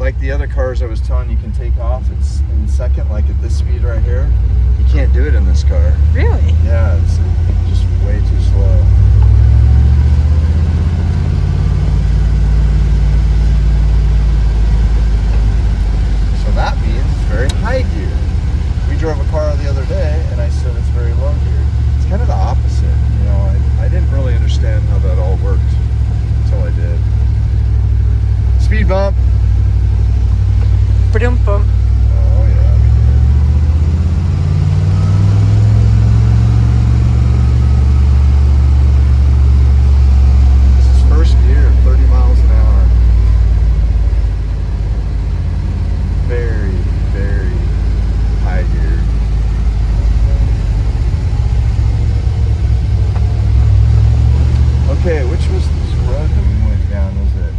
like the other cars I was telling you can take off it's in second, like at this speed right here. You can't do it in this car. Really? Yeah, it's just way too slow. So that means it's very high gear. We drove a car the other day and I said it's very low gear. It's kind of the opposite, you know. I didn't really understand how that all worked until I did. Speed bump. Ba-dum bump. Oh yeah, we did. This is first gear, 30 miles an hour. Very, very high gear. Okay, which was this road that we went down? Was it?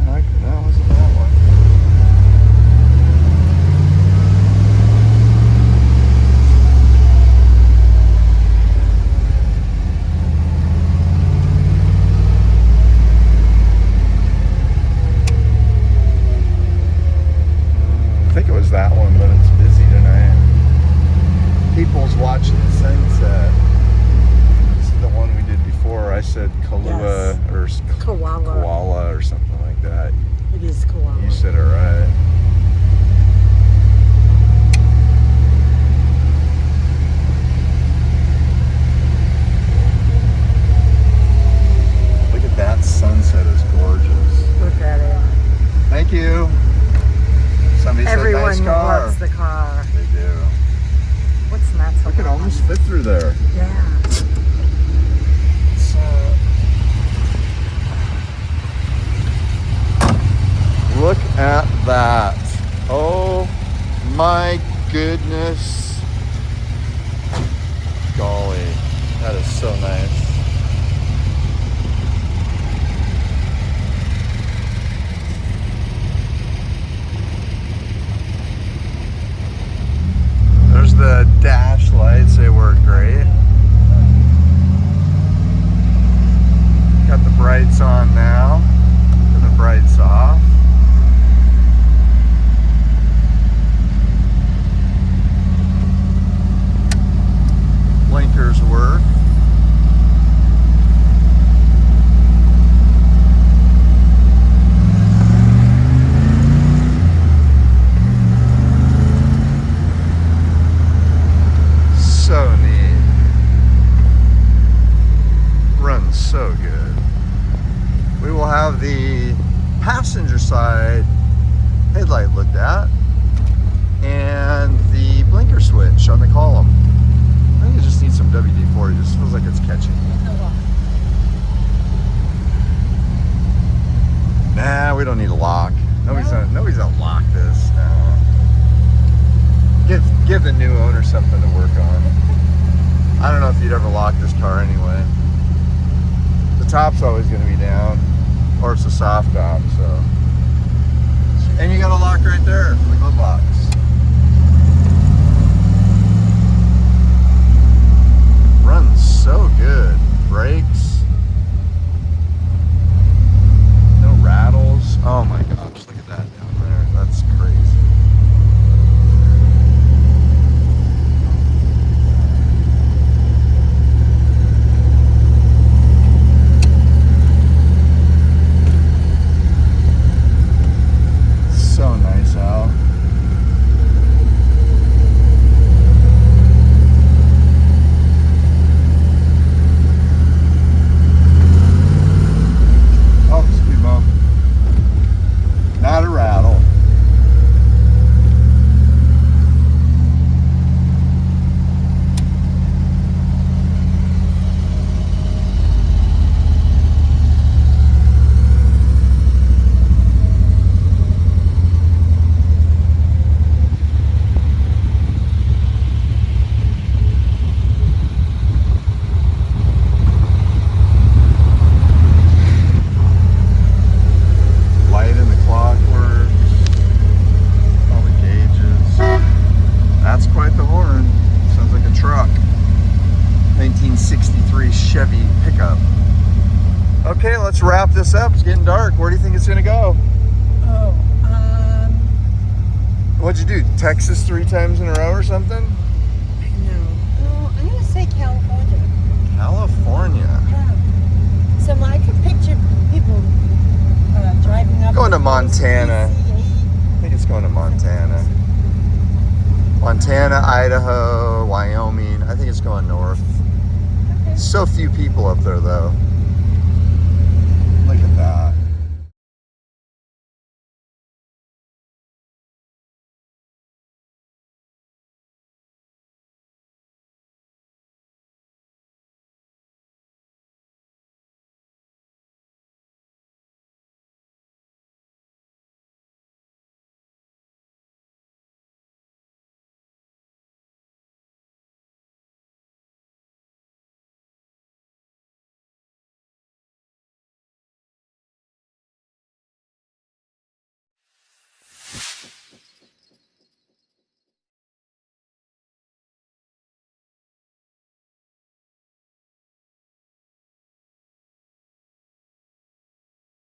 No, it wasn't that one. I think it was that one, but it's busy tonight. People's watching the sunset. This is the one we did before. I said Kahlua or Koala or something like that. It is koala. You said it right. Look at that sunset, is gorgeous. Look at it. Thank you. Somebody Everyone said nice car. loves the car. They do. What's not so We could long? almost fit through there. Yeah. Look at that. Oh my goodness. Golly, that is so nice. There's the dash lights, they work great. Got the brights on now, and the brights off. Blinkers work. So neat. Runs so good. We will have the passenger side headlight looked at and the blinker switch on the column. I think it just needs some WD-40. It just feels like it's catching. Nah, we don't need a lock. Nobody's gonna lock this. No. Give the new owner something to work on. I don't know if you'd ever lock this car anyway. The top's always gonna be down, or it's a soft top, so. And you got a lock right there for the glove box. Runs so good. Brakes. No rattles. Oh my gosh, look at that down there. That's crazy. So nice out. Not a rattle. Chevy pickup. Okay, let's wrap this up. It's getting dark. Where do you think it's gonna go? What'd you do? Texas 3 times in a row or something? No. Oh, I'm gonna say California. California. Yeah. So I could picture people driving up. Going to the Montana. PCA. I think it's going to Montana. Montana, Idaho, Wyoming. I think it's going north. Okay. So few people up there though. Look at that.